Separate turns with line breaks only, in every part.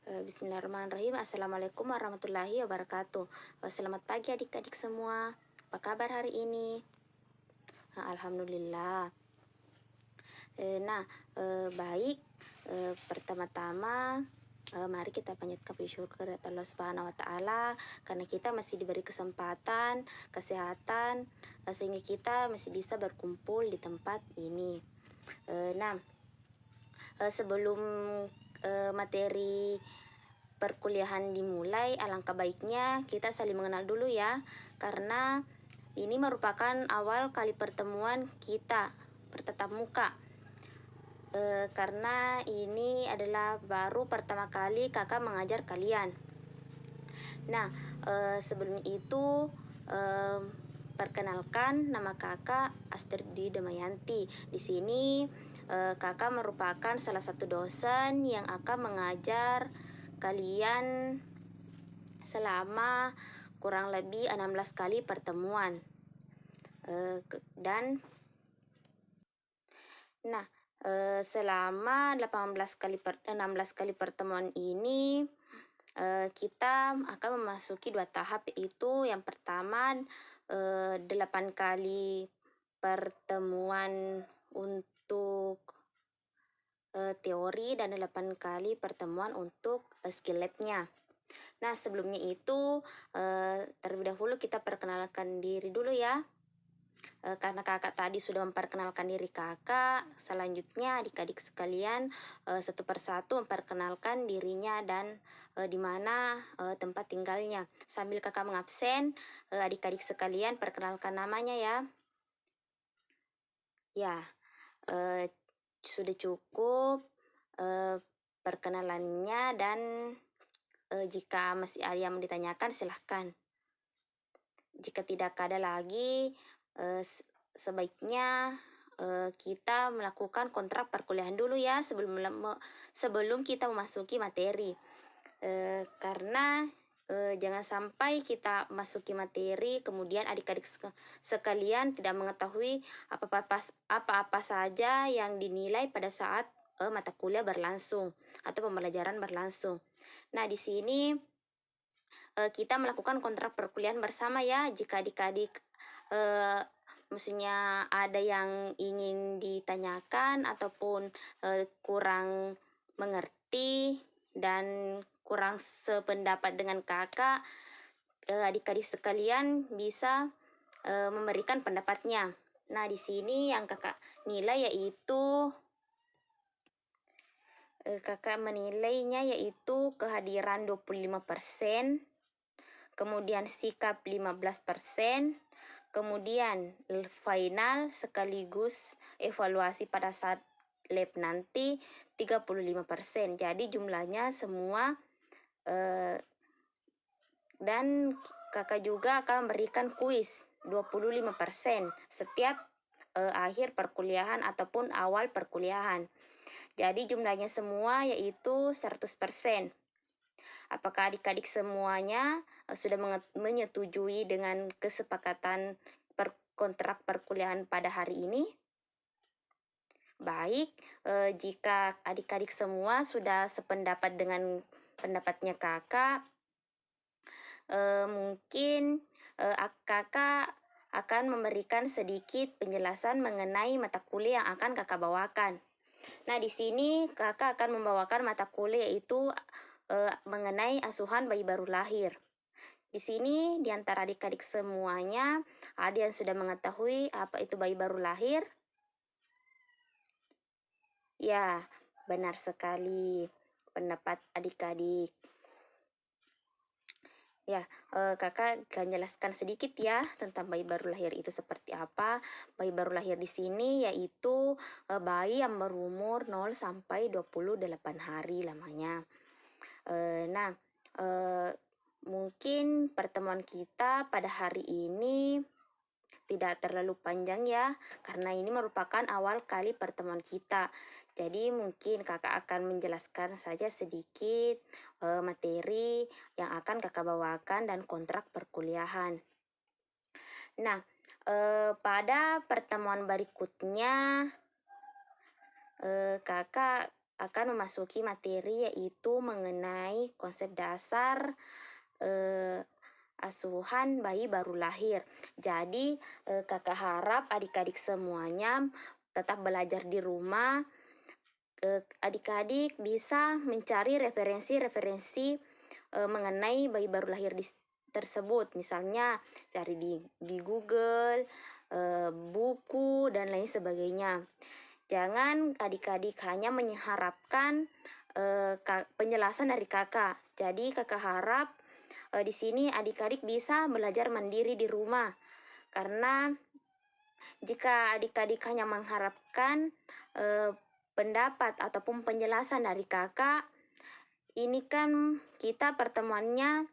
Bismillahirrahmanirrahim. Assalamualaikum warahmatullahi wabarakatuh. Selamat pagi adik-adik semua. Apa kabar hari ini? Alhamdulillah. Baik. Pertama-tama, mari kita panjatkan puji syukur kepada Allah Subhanahu wa Ta'ala karena kita masih diberi kesempatan, kesehatan, sehingga kita masih bisa berkumpul di tempat ini. Sebelum materi perkuliahan dimulai, alangkah baiknya kita saling mengenal dulu ya, karena ini merupakan awal kali pertemuan kita bertatap muka. Karena ini adalah baru pertama kali kakak mengajar kalian. Sebelum itu, perkenalkan, nama kakak Astridi Damayanti. Di sini kakak merupakan salah satu dosen yang akan mengajar kalian selama kurang lebih 16 kali pertemuan. Selama 16 kali pertemuan ini, kita akan memasuki 2 tahap, yaitu yang pertama 8 kali pertemuan untuk teori dan 8 kali pertemuan untuk skill lab-nya. Sebelumnya itu terlebih dahulu kita perkenalkan diri dulu ya. Karena kakak tadi sudah memperkenalkan diri kakak, selanjutnya adik-adik sekalian satu persatu memperkenalkan dirinya dan di mana tempat tinggalnya. Sambil kakak mengabsen, adik-adik sekalian perkenalkan namanya ya. Sudah cukup perkenalannya, dan jika masih ada yang ditanyakan silahkan. Jika tidak ada lagi, sebaiknya kita melakukan kontrak perkuliahan dulu ya sebelum kita memasuki materi. Karena jangan sampai kita masuki materi kemudian adik-adik sekalian tidak mengetahui apa-apa saja yang dinilai pada saat mata kuliah berlangsung atau pembelajaran berlangsung. Di sini kita melakukan kontrak perkuliahan bersama ya. Jika adik-adik maksudnya ada yang ingin ditanyakan ataupun kurang mengerti dan kurang sependapat dengan kakak, adik-adik sekalian bisa memberikan pendapatnya. Di sini yang kakak nilai yaitu kakak menilainya yaitu kehadiran 25%, kemudian sikap 15%, kemudian final sekaligus evaluasi pada saat lab nanti 35%. Jadi jumlahnya semua, dan kakak juga akan memberikan kuis 25% setiap akhir perkuliahan ataupun awal perkuliahan. Jadi jumlahnya semua yaitu 100%. Apakah adik-adik semuanya sudah menyetujui dengan kesepakatan kontrak perkuliahan pada hari ini? Baik, jika adik-adik semua sudah sependapat dengan pendapatnya kakak, mungkin kakak akan memberikan sedikit penjelasan mengenai mata kuliah yang akan kakak bawakan. Di sini kakak akan membawakan mata kuliah yaitu mengenai asuhan bayi baru lahir. Di sini di antara adik-adik semuanya ada yang sudah mengetahui apa itu bayi baru lahir? Ya, benar sekali pendapat adik-adik. Kakak akan jelaskan sedikit ya tentang bayi baru lahir itu seperti apa. Bayi baru lahir di sini yaitu bayi yang berumur 0 sampai 28 hari lamanya. Mungkin pertemuan kita pada hari ini tidak terlalu panjang ya, karena ini merupakan awal kali pertemuan kita. Jadi mungkin kakak akan menjelaskan saja sedikit materi yang akan kakak bawakan dan kontrak perkuliahan. Pada pertemuan berikutnya kakak akan memasuki materi yaitu mengenai konsep dasar asuhan bayi baru lahir. Jadi kakak harap adik-adik semuanya tetap belajar di rumah. Adik-adik bisa mencari referensi-referensi mengenai bayi baru lahir tersebut. Misalnya cari di Google, buku, dan lain sebagainya. Jangan adik-adik hanya mengharapkan penjelasan dari kakak. Jadi kakak harap di sini adik-adik bisa belajar mandiri di rumah. Karena jika adik-adik hanya mengharapkan pendapat ataupun penjelasan dari kakak, ini kan kita pertemuannya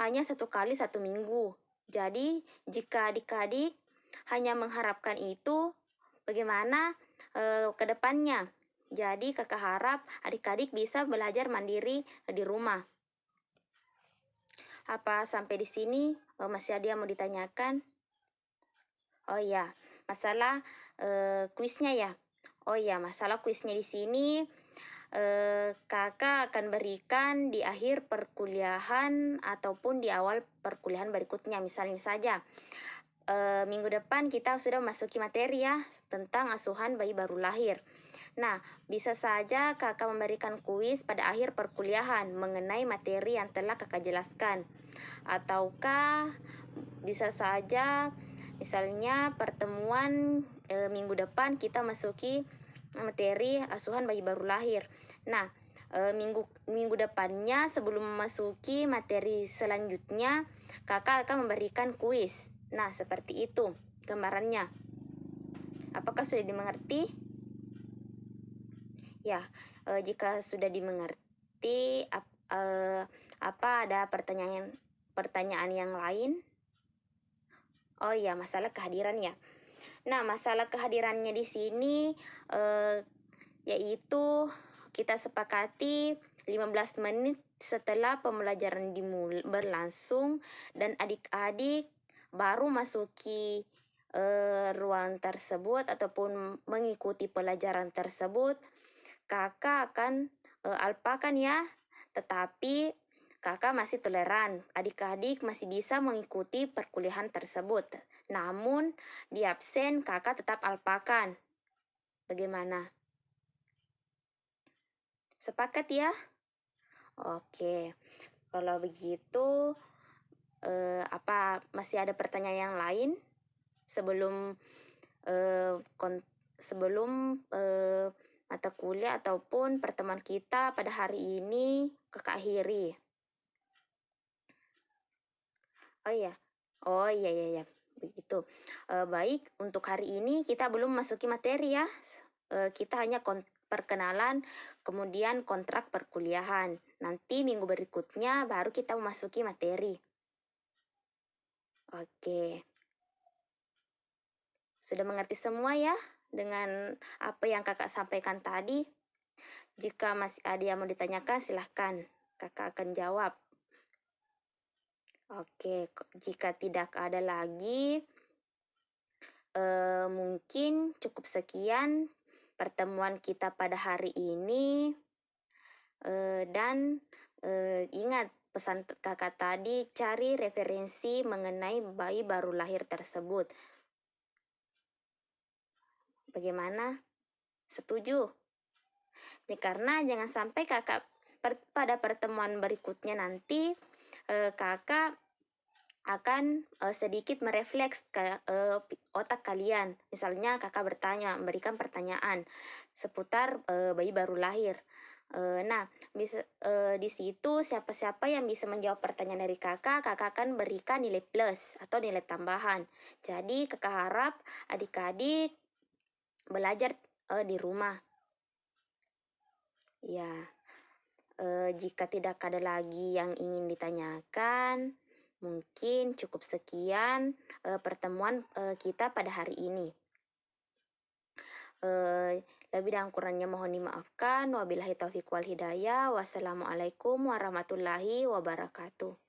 hanya 1 kali 1 minggu. Jadi jika adik-adik hanya mengharapkan itu, bagaimana ke depannya? Jadi kakak harap adik-adik bisa belajar mandiri di rumah. Apa sampai di sini masih ada yang mau ditanyakan? Oh ya, masalah kuisnya ya. Oh ya, masalah kuisnya di sini kakak akan berikan di akhir perkuliahan ataupun di awal perkuliahan berikutnya. Misalnya saja minggu depan kita sudah masuki materi ya tentang asuhan bayi baru lahir. Nah, bisa saja kakak memberikan kuis pada akhir perkuliahan mengenai materi yang telah kakak jelaskan. Ataukah bisa saja misalnya pertemuan minggu depan kita masuki materi asuhan bayi baru lahir. Nah, minggu depannya sebelum memasuki materi selanjutnya, kakak akan memberikan kuis. Nah, seperti itu gambarannya. Apakah sudah dimengerti? Ya, jika sudah dimengerti, apa ada pertanyaan yang lain? Oh ya, masalah kehadiran ya. Nah, masalah kehadirannya di sini yaitu kita sepakati 15 menit setelah pembelajaran berlangsung dan adik-adik baru masuki ruang tersebut ataupun mengikuti pelajaran tersebut, kakak akan alpakan ya. Tetapi kakak masih toleran, adik-adik masih bisa mengikuti perkuliahan tersebut. Namun, di absen kakak tetap alpakan. Bagaimana? Sepakat ya? Oke, kalau begitu, apa masih ada pertanyaan yang lain sebelum mata kuliah ataupun pertemuan kita pada hari ini kakak akhiri? Oh iya, begitu. Baik, untuk hari ini kita belum masuki materi ya. Kita hanya perkenalan, kemudian kontrak perkuliahan. Nanti minggu berikutnya baru kita memasuki materi. Oke. Sudah mengerti semua ya dengan apa yang kakak sampaikan tadi? Jika masih ada yang mau ditanyakan, silahkan. Kakak akan jawab. Oke, jika tidak ada lagi, mungkin cukup sekian pertemuan kita pada hari ini. Dan ingat pesan kakak tadi, cari referensi mengenai bayi baru lahir tersebut. Bagaimana? Setuju? Ya, karena jangan sampai kakak pada pertemuan berikutnya nanti kakak akan sedikit merefleks ke otak kalian. Misalnya kakak memberikan pertanyaan seputar bayi baru lahir. Nah, bisa di situ siapa-siapa yang bisa menjawab pertanyaan dari kakak akan berikan nilai plus atau nilai tambahan. Jadi kakak harap adik-adik belajar di rumah. Ya, jika tidak ada lagi yang ingin ditanyakan, mungkin cukup sekian pertemuan kita pada hari ini. Lebih dan kurangnya mohon dimaafkan. Wabillahi taufiq wal hidayah. Wassalamualaikum warahmatullahi wabarakatuh.